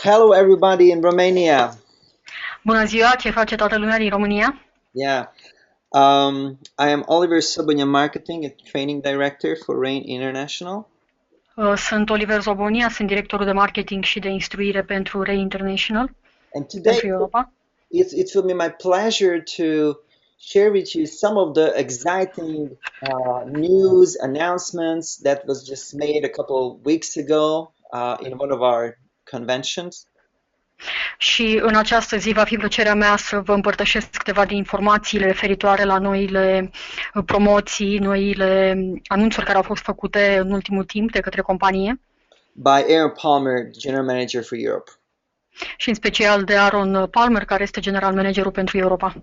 Hello, everybody in Romania. Bună ziua, ce face toată lumea din România? Yeah, I am Oliver Sobonia, Marketing and Training Director for Rain International. Sunt Oliver Zobonia, sunt directorul de marketing și de instruire pentru Ray International, And today pentru Europa. it will be my pleasure to share with you some of the exciting news announcements that was just made a couple of weeks ago in one of our conventions. Și în această zi va fi plăcerea mea să vă împărtășesc câteva din informațiile referitoare la noile promoții, noile anunțuri care au fost făcute în ultimul timp de către companie. By Aaron Palmer, General Manager for Europe. Și în special de Aaron Palmer, care este general managerul pentru Europa.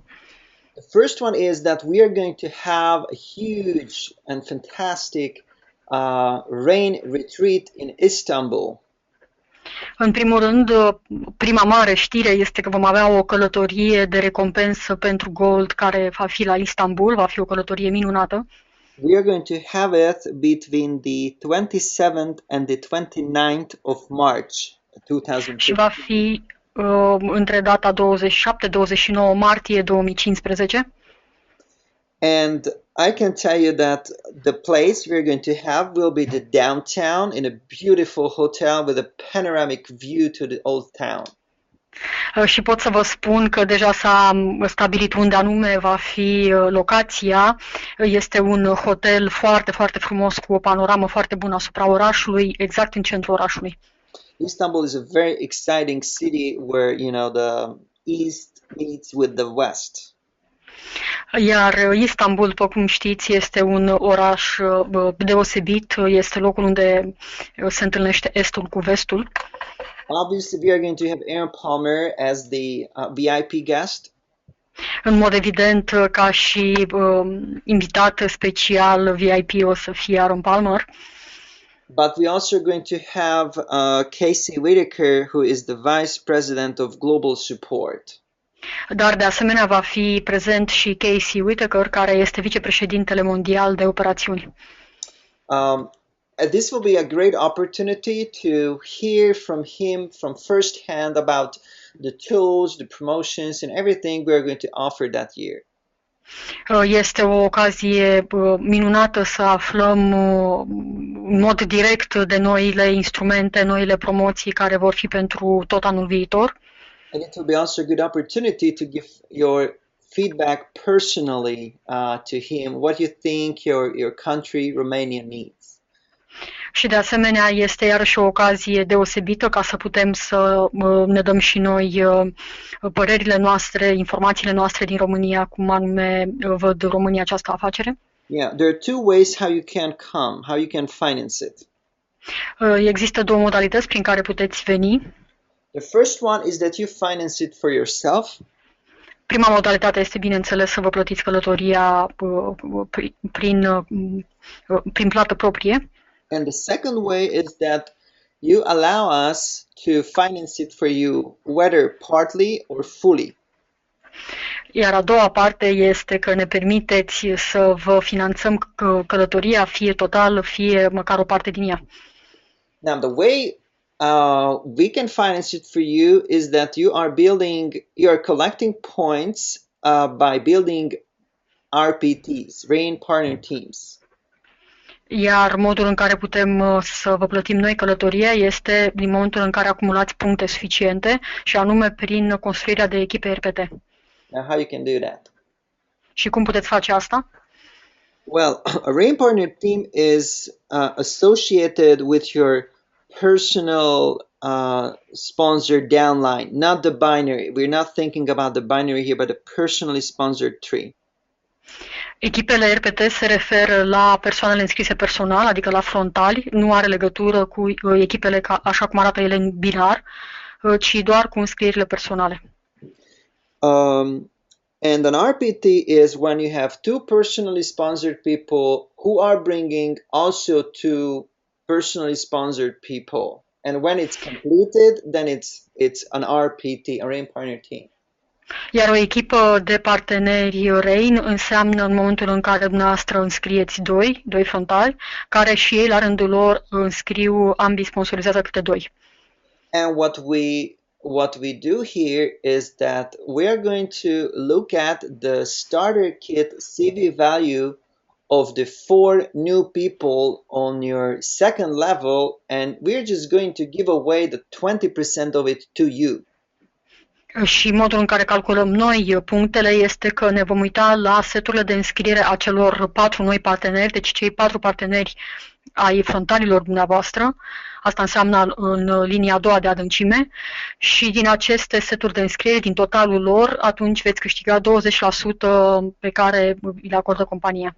The first one is that we are going to have a huge and fantastic rain retreat in Istanbul. În primul rând, prima mare știre este că vom avea o călătorie de recompensă pentru Gold care va fi la Istanbul, va fi o călătorie minunată. We are going to have it between the 27th and the 29th of March Și 2015. va fi între data 27-29 martie 2015. And I can tell you that the place we're going to have will be the downtown in a beautiful hotel with a panoramic view to the old town. Și pot să vă spun că deja s-a stabilit unde anume va fi locația. Este un hotel foarte, foarte frumos cu o panoramă foarte bună asupra orașului, exact în centrul orașului. Istanbul is a very exciting city where, the east meets with the west. Iar Istanbul, după cum știți, este un oraș deosebit, este locul unde se întâlnește estul cu vestul. Obviously, we are going to have Aaron Palmer as the VIP guest. În mod evident, ca și invitat special VIP o să fie Aaron Palmer. But we also are going to have Casey Whitaker, who is the Vice President of Global Support. Dar de asemenea va fi prezent și Casey Whitaker, care este vicepreședintele mondial de operațiuni. This will be a great opportunity to hear from him from first hand about the tools, the promotions, and everything we are going to offer that year. Este o ocazie minunată să aflăm în mod direct de noile instrumente, noile promoții care vor fi pentru tot anul viitor. And it will be also a good opportunity to give your feedback personally to him, what you think your country, Romania, needs. Și de asemenea este iarăși o ocazie deosebită ca să putem să ne dăm și noi părerile noastre, informațiile noastre din România, cum anume văd România această afacere. Yeah, there are two ways how you can come, how you can finance it. Există două modalități prin care puteți veni. The first one is that you finance it for yourself. Prima modalitate este, bineînțeles, să vă plătiți călătoria prin plată proprie. And the second way is that you allow us to finance it for you, whether partly or fully. Iar a doua parte este că ne permiteți să vă finanțăm călătoria, fie total, fie măcar o parte din ea. Now, the way we can finance it for you is that you are collecting points by building RPTs, Rain Partner Teams. Iar modul în care putem să vă plătim noi călătoria este din momentul în care acumulați puncte suficiente și anume prin construirea de echipe RPT. Now, how you can do that? Și cum puteți face asta? Well, a Rain Partner Team is associated with your personal sponsored downline, not the binary. We're not thinking about the binary here, but the personally sponsored tree. Echipele RPT se referă la persoanele înscrise personal, adică la frontali, nu are legătură cu echipele așa cum arată ele în binar, ci doar cu înscrierile personale. And an RPT is when you have two personally sponsored people who are bringing also two personally sponsored people. And when it's completed, then it's an RPT, a Rain Partner Team. Iar o echipă de parteneri RAIN înseamnă în momentul în care dumneavoastră înscrieți doi frontali, care și ei la rândul lor înscriu, ambii sponsorizează câte doi. And what we do here is that we are going to look at the starter kit CV value of the 4 new people on your second level, and we're just going to give away the 20% of it to you. Și modul în care calculăm noi punctele este că ne vom uita la seturile de înscriere a celor 4 noi parteneri, deci cei 4 parteneri ai frontalilor dumneavoastră, asta înseamnă în linia a doua de adâncime, și din aceste seturi de înscriere, din totalul lor, atunci veți câștiga 20% pe care îi acordă compania.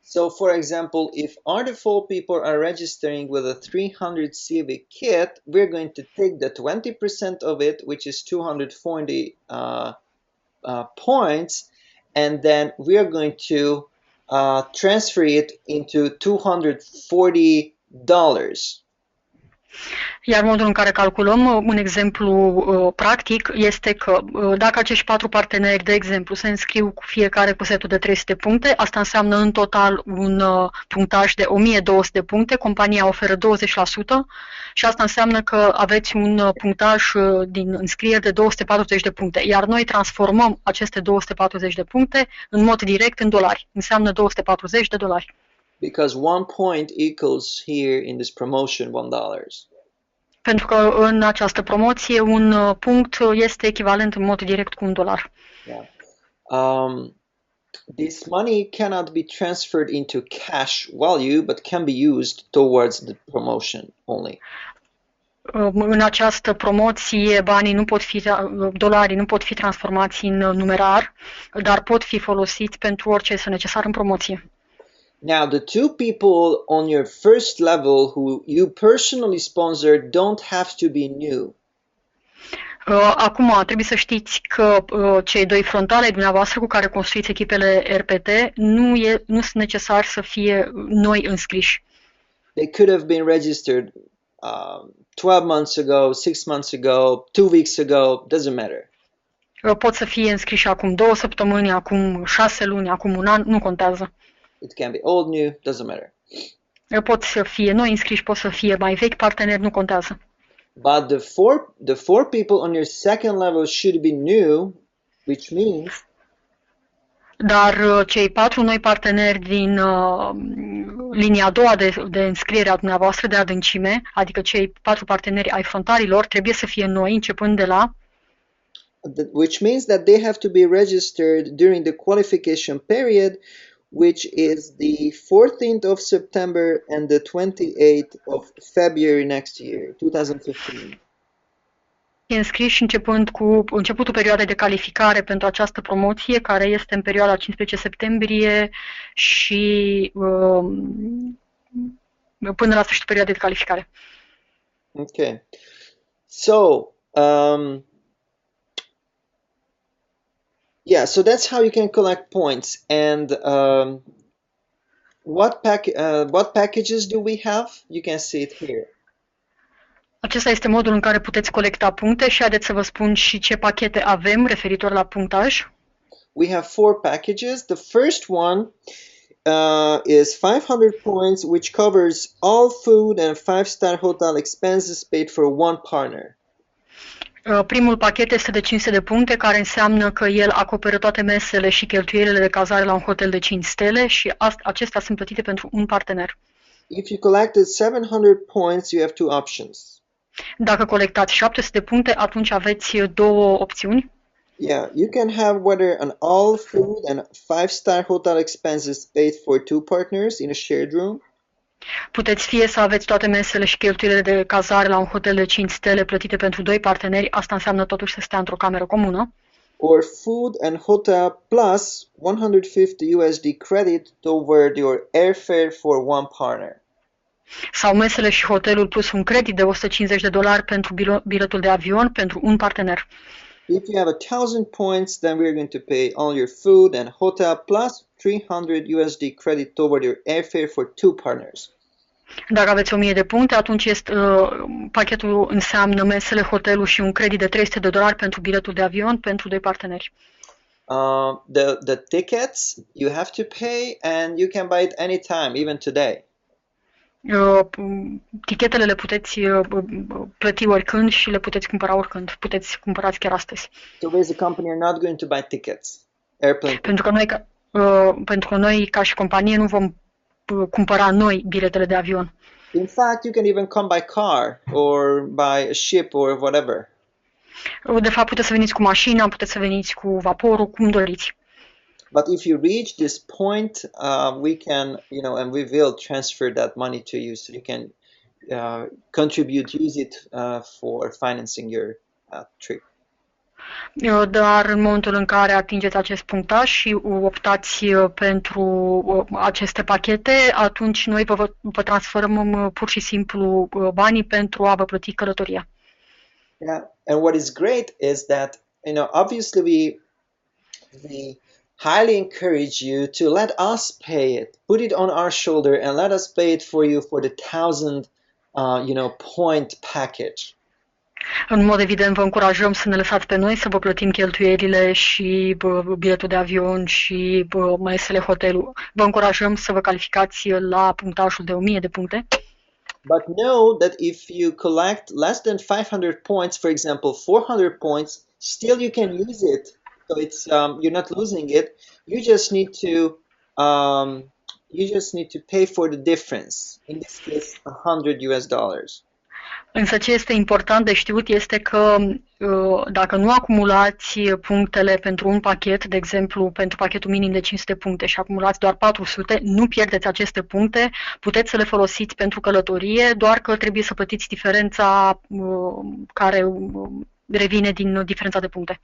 So, for example, if our default people are registering with a 300 CV kit, we're going to take the 20% of it, which is 240 points, and then we are going to transfer it into $240. Iar modul în care calculăm, un exemplu practic, este că dacă acești 4 parteneri, de exemplu, se înscriu cu fiecare cu setul de 300 puncte, asta înseamnă în total un punctaj de 1200 de puncte, compania oferă 20% și asta înseamnă că aveți un punctaj din înscriere de 240 de puncte, iar noi transformăm aceste 240 de puncte în mod direct în dolari, înseamnă 240 de dolari. Because 1 point equals here in this promotion $1. Pentru că în această promoție un punct este echivalent în mod direct cu $1. Yeah. This money cannot be transferred into cash value, but can be used towards the promotion only. În această promoție banii nu pot fi, dolarii nu pot fi transformați în numerar, dar pot fi folosiți pentru orice este necesar în promoție. Now, the 2 people on your first level who you personally sponsor don't have to be new. Acum, trebuie să știți că cei 2 frontale ai dumneavoastră cu care construiți echipele RPT nu sunt necesari să fie noi înscriși. They could have been registered 12 months ago, 6 months ago, 2 weeks ago, doesn't matter. Pot să fie înscriși acum 2 săptămâni, acum 6 luni, acum un an, nu contează. It can be old, new, doesn't matter. Pot să fie noi înscriși, pot să fie mai vechi parteneri, nu contează. But the four people on your second level should be new, which means dar cei 4 noi parteneri din linia a doua de înscriere a dumneavoastră de adâncime, adică cei 4 parteneri ai frontalilor, trebuie să fie noi începând de la which means that they have to be registered during the qualification period, which is the 14th of September and the 28th of February next year, 2015. Înscriși începând cu începutul perioadei de calificare pentru această promoție, care este în perioada 15 septembrie și până la sfârșitul perioadei de calificare. Okay. So, yeah, so that's how you can collect points. And what packages do we have? You can see it here. Acesta este modul în care puteți colecta puncte și haideți să vă spun și ce pachete avem referitor la punctaj. We have 4 packages. The first one is 500 points, which covers all food and 5-star hotel expenses paid for one partner. Primul pachet este de 500 de puncte, care înseamnă că el acoperă toate mesele și cheltuielile de cazare la un hotel de 5 stele și acestea sunt plătite pentru un partener. If you collected 700 points, you have 2 options. Dacă colectați 700 de puncte, atunci aveți 2 opțiuni. Yeah, you can have whether an all food and 5-star hotel expenses paid for 2 partners in a shared room. Puteți fie să aveți toate mesele și cheltuielile de cazare la un hotel de 5 stele plătite pentru 2 parteneri, asta înseamnă totuși să stea într-o cameră comună. Or food and hotel plus 150 USD credit toward your airfare for one partner. Sau mesele și hotelul plus un credit de $150 pentru biletul de avion pentru un partener. If you have 1,000 points, then we're going to pay all your food and hotel plus 300 USD credit toward your airfare for 2 partners. Dacă aveți 1000 de puncte, atunci pachetul înseamnă mesele, hotelul și un credit de $300 pentru biletul de avion pentru 2 parteneri. The tickets you have to pay and you can buy it anytime, even today. Tichetele le puteți plăti oricând și le puteți cumpăra oricând. Puteți cumpărați chiar astăzi. So we as a company are not going to buy tickets, airplane tickets. Pentru că noi ca și companie nu vom cumpăra noi biletele de avion. In fact, you can even come by car or by a ship or whatever. De fapt, puteți să veniți cu mașina, puteți să veniți cu vaporul, cum doriți. But if you reach this point, we can, and we will transfer that money to you so you can contribute, use it for financing your trip. Dar în momentul în care atingeți acest punctaj și optați pentru aceste pachete, atunci noi vă transferăm pur și simplu banii pentru a vă plăti călătoria. Yeah, and what is great is that, obviously we highly encourage you to let us pay it, put it on our shoulder and let us pay it for you for the 1,000, point package. În mod evident, vă încurajăm să ne lăsați pe noi să vă plătim cheltuielile și biletul de avion și mesele, hotelul. Vă încurajăm să vă calificați la punctajul de 1000 de puncte. But know that if you collect less than 500 points, for example, 400 points, still you can use it. So it's you're not losing it. You just need to pay for the difference. In this case, $100. Însă ce este important de știut este că dacă nu acumulați punctele pentru un pachet, de exemplu pentru pachetul minim de 500 puncte și acumulați doar 400, nu pierdeți aceste puncte, puteți să le folosiți pentru călătorie, doar că trebuie să plătiți diferența care revine din diferența de puncte.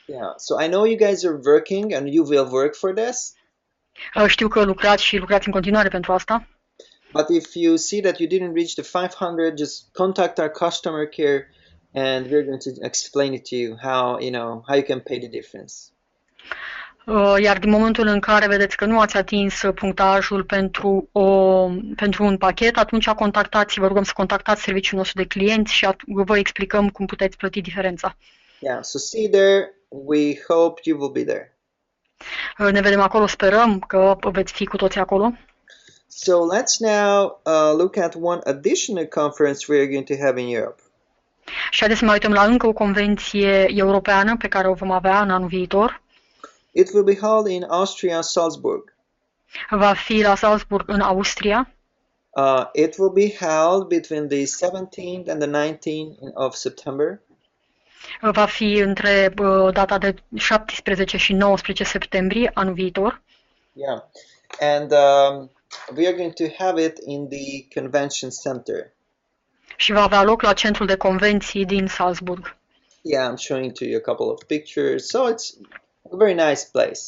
Yeah, so I know you guys are working and you will work for this. Știu că lucrați în continuare pentru asta. But if you see that you didn't reach the 500, just contact our customer care and we're going to explain it to you how you can pay the difference. Iar din momentul în care vedeți că nu ați atins punctajul pentru un pachet, atunci vă rugăm să contactați serviciul nostru de clienți și vă explicăm cum puteți plăti diferența. Yeah, so see you there. We hope you will be there. Ne vedem acolo, sperăm că veți fi cu toții acolo. So let's now look at one additional conference we are going to have in Europe. Și haideți să mai uităm la încă o convenție europeană pe care o vom avea în anul viitor. It will be held in Austria, Salzburg. Va fi la Salzburg, în Austria. It will be held between the 17th and the 19th of September. Va fi între data de 17 și 19 septembrie anul viitor. Yeah, and we are going to have it in the convention center. Și va avea loc la centrul de convenții din Salzburg. Yeah, I'm showing to you a couple of pictures. So it's a very nice place.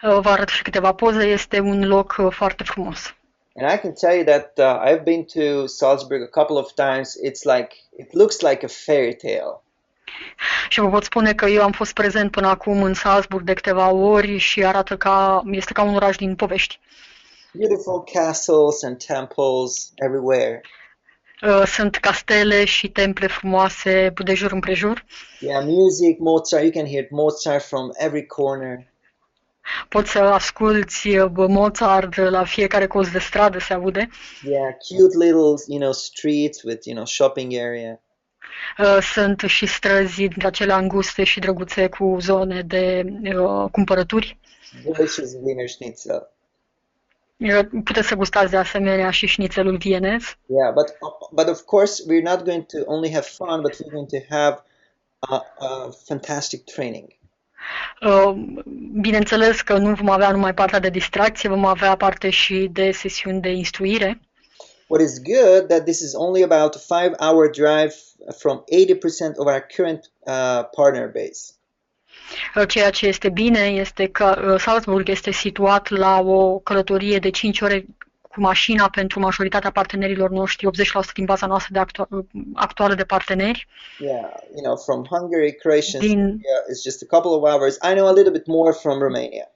Vă arăt și câteva poze, este un loc foarte frumos. And I can tell you that I've been to Salzburg a couple of times. It looks like a fairy tale. Și vă pot spune că eu am fost prezent până acum în Salzburg de câteva ori și este ca un oraș din povești. Beautiful castles and temples everywhere. Sunt castele și temple frumoase de jur împrejur. Yeah, music, Mozart. You can hear Mozart from every corner. Poți să asculți Mozart la fiecare colț de stradă, se aude. Yeah, cute little, streets with, shopping area. Sunt și străzi dintre acelea anguste și drăguțe cu zone de cumpărături. Delicious Wiener Schnitzel. Puteți să gustați de asemenea și șnițelul vienez. Yeah, but of course we're not going to only have fun, but we're going to have a fantastic training. Bineînțeles că nu vom avea numai partea de distracție, vom avea parte și de sesiuni de instruire. What is good that this is only about a 5-hour drive from 80% of our current partner base. Ceea ce este bine este că Salzburg este situat la o călătorie de 5 ore cu mașina pentru majoritatea partenerilor noștri, 80% din baza noastră actuală de parteneri. Yeah, from Hungary, Croatia, Serbia, it's just a couple of hours. I know a little bit more from Romania.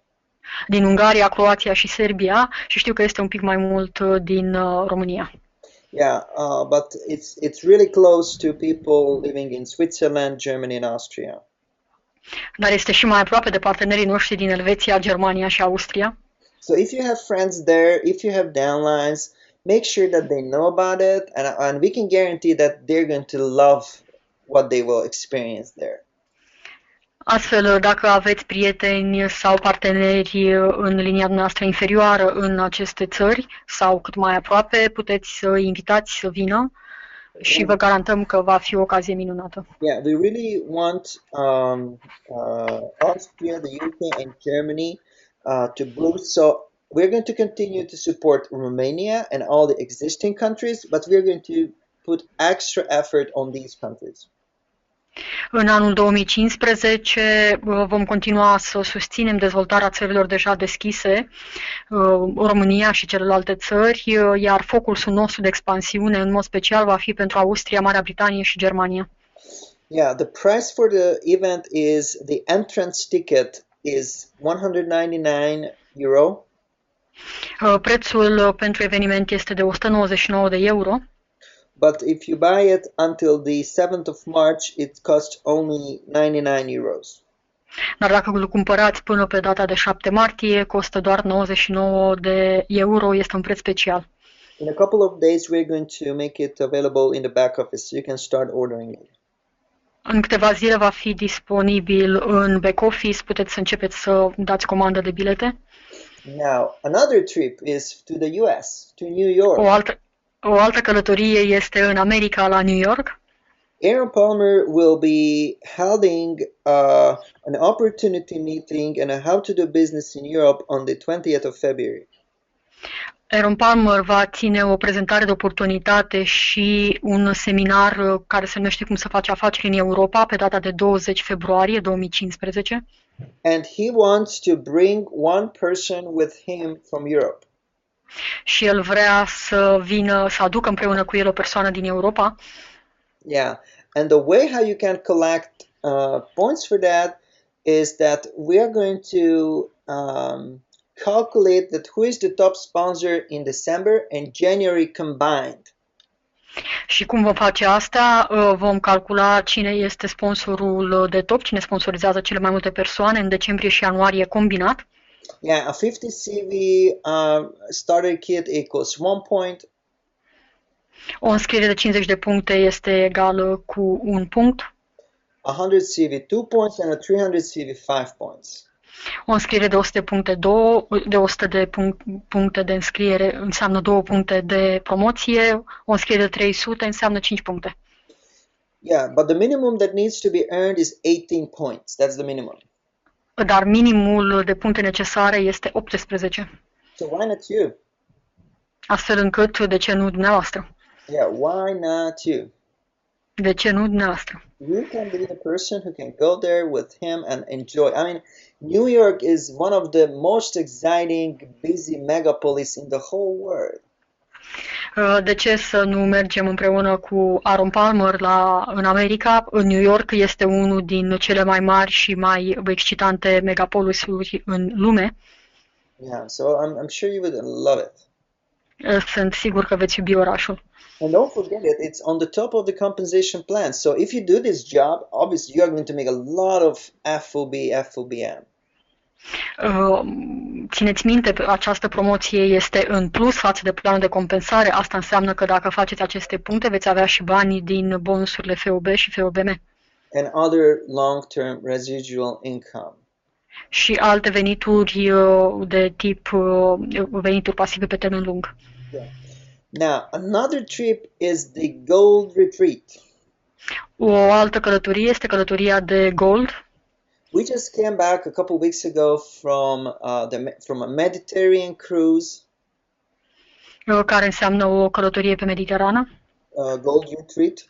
Din Ungaria, Croația și Serbia și știu că este un pic mai mult din România. Yeah, but it's really close to people living in Switzerland, Germany and Austria. Dar este și mai aproape de partenerii noștri din Elveția, Germania și Austria. So if you have friends there, if you have downlines, make sure that they know about it, and we can guarantee that they're going to love what they will experience there. Astfel, dacă aveți prieteni sau parteneri în linia noastră inferioară în aceste țări sau cât mai aproape, puteți să îi invitați să vină și vă garantăm că va fi o ocazie minunată. Yeah, we really want Austria, the UK, and Germany to boost. So we're going to continue to support Romania and all the existing countries, but we're going to put extra effort on these countries. În anul 2015 vom continua să susținem dezvoltarea țărilor deja deschise, România și celelalte țări, iar focusul nostru de expansiune în mod special va fi pentru Austria, Marea Britanie și Germania. Yeah, the price for the event is the entrance ticket is 199 euro. Prețul pentru eveniment este de 199 de euro. But if you buy it until the 7th of March, it costs only 99 euros. Dar dacă îl cumpărați până pe data de 7 martie, costă doar 99 de euro, este un preț special. In a couple of days, we're going to make it available in the back office, so you can start ordering it. În câteva zile va fi disponibil în back office, puteți să începeți să dați comandă de bilete. Now, another trip is to the US, to New York. O altă călătorie este în America, la New York. Aaron Palmer will be holding an opportunity meeting and a how to do business in Europe on the 20th of February. Aaron Palmer va ține o prezentare de oportunitate și un seminar care se numește Cum să faci afaceri în Europa pe data de 20 februarie 2015. And he wants to bring one person with him from Europe. Și el vrea să vină, să aducă împreună cu el o persoană din Europa. Yeah, and the way how you can collect points for that is that we are going to calculate that who is the top sponsor in December and January combined. Și cum vom face asta? Vom calcula cine este sponsorul de top, cine sponsorizează cele mai multe persoane în decembrie și ianuarie combinat. Yeah, a 50 CV starter kit equals 1 point. O înscriere de 50 de puncte este egală cu un punct. 100 CV 2 points and a 300 CV 5 points. O înscriere de 100 de puncte de înscriere înseamnă 2 puncte de promoție, o înscriere de 300 înseamnă 5 puncte. Yeah, but the minimum that needs to be earned is 18 points. That's the minimum. Dar minimul de puncte necesare este 18. So why not you? Astfel încât, de ce nu dumneavoastră? Yeah, why not you? De ce nu dumneavoastră? You can be the person who can go there with him and enjoy. I mean, New York is one of the most exciting, busy megapolis in the whole world. De ce să nu mergem împreună cu Aaron Palmer în America? În New York este unul din cele mai mari și mai excitante megapolisuri în lume. Yeah, so I'm sure you would love it. Sunt sigur că veți iubi orașul. And don't forget it, it's on the top of the compensation plan. So if you do this job, obviously you are going to make a lot of FOB, FOBM. Țineți minte, această promoție este în plus față de planul de compensare. Asta înseamnă că dacă faceți aceste puncte, veți avea și banii din bonusurile FOB și FOBM. And other long-term residual income. Și alte venituri de tip venituri pasive pe termen lung. Yeah. Now, another trip is the Gold Retreat. O altă călătorie este călătoria de Gold. We just came back a couple weeks ago from a Mediterranean cruise. Care înseamnă o călătorie pe Mediterană. Gold Retreat.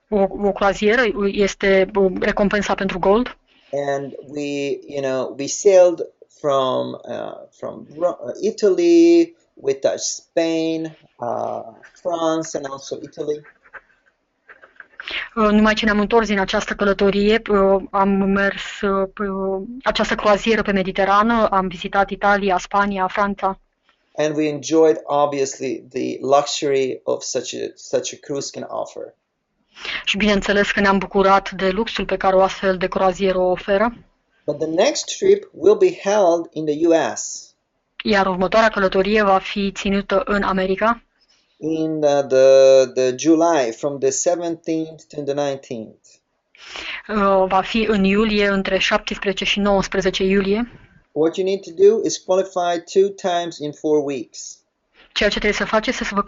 O croazieră este recompensa pentru Gold. And we sailed from Italy. We touched Spain, France, and also Italy. Numai ce ne-am întors din această călătorie, am mers pe această croazieră pe Mediterană, am vizitat Italia, Spania, Franța. And we enjoyed obviously the luxury of such a cruise can offer. Și bineînțeles că ne-am bucurat de luxul pe care o astfel de croazieră o oferă. But the next trip will be held in the US. Iar următoarea călătorie va fi ținută în America, in the July from the 17th to the 19th. va fi în iulie, între 17 și 19 iulie. What you need to do is qualify 2 times in 4 weeks. Ceea ce trebuie să faceți este să vă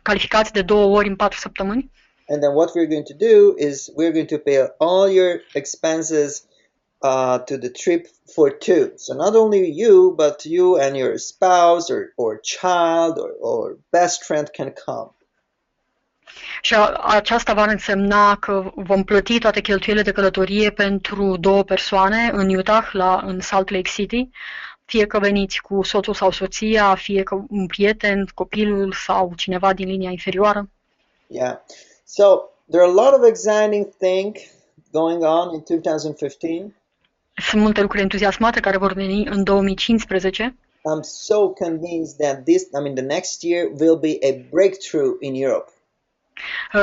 calificați de 2 ori în 4 săptămâni. And then what we're going to do is we're going to pay all your expenses to the trip for two. So not only you, but you and your spouse or child or best friend can come. Și aceasta va însemna că vom plăti toate cheltuielile de călătorie pentru 2 persoane în Utah, în Salt Lake City, fie că veniți cu soțul sau soția, fie că un prieten, copilul sau cineva din linia inferioară. Yeah. So there are a lot of exciting things going on in 2015. Sunt multe lucruri entuziasmate care vor veni în 2015. I'm so convinced that the next year will be a breakthrough in Europe.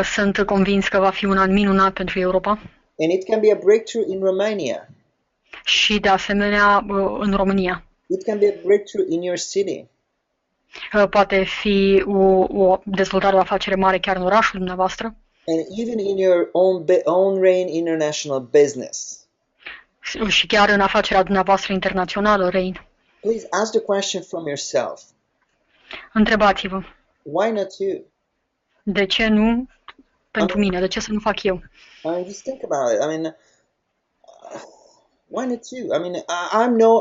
Sunt convins că va fi un an minunat pentru Europa. And it can be a breakthrough in Romania. Și de asemenea în România. It can be a breakthrough in your city. Poate fi o dezvoltare de afacere mare chiar în orașul dumneavoastră. And even in your own RAIN international business. Și chiar în afacerea dumneavoastră internațională, RAIN. Please ask the question from yourself. Întrebați-vă. Why not you? De ce nu pentru mine? De ce să nu fac eu? Just think about it. Why not you?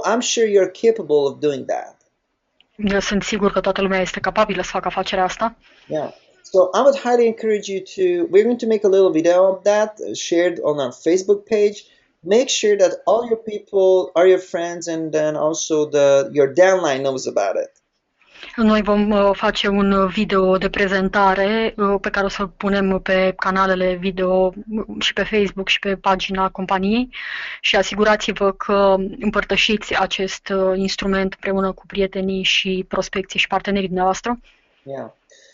I'm sure you're capable of doing that. Eu sunt sigur că toată lumea este capabilă să facă afacerea asta. Yeah. So I would highly encourage you we're going to make a little video of that shared on our Facebook page. Make sure that all your people are your friends and then also your downline knows about it. Noi vom face un video de prezentare pe care o să-l punem pe canalele video și pe Facebook și pe pagina companiei și asigurați-vă că împărtășiți acest instrument împreună cu prietenii și prospecții și partenerii dumneavoastră. Yeah.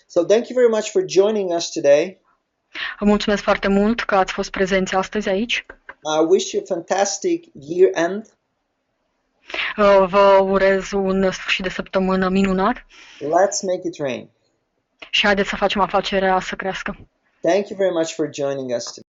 So thank you very much for joining us today. Vă mulțumesc foarte mult că ați fost prezenți astăzi aici. I wish you a fantastic year end. Vă urez un sfârșit de săptămână minunat. Let's make it rain. Și haideți să facem afacerea să crească. Thank you very much for joining us today.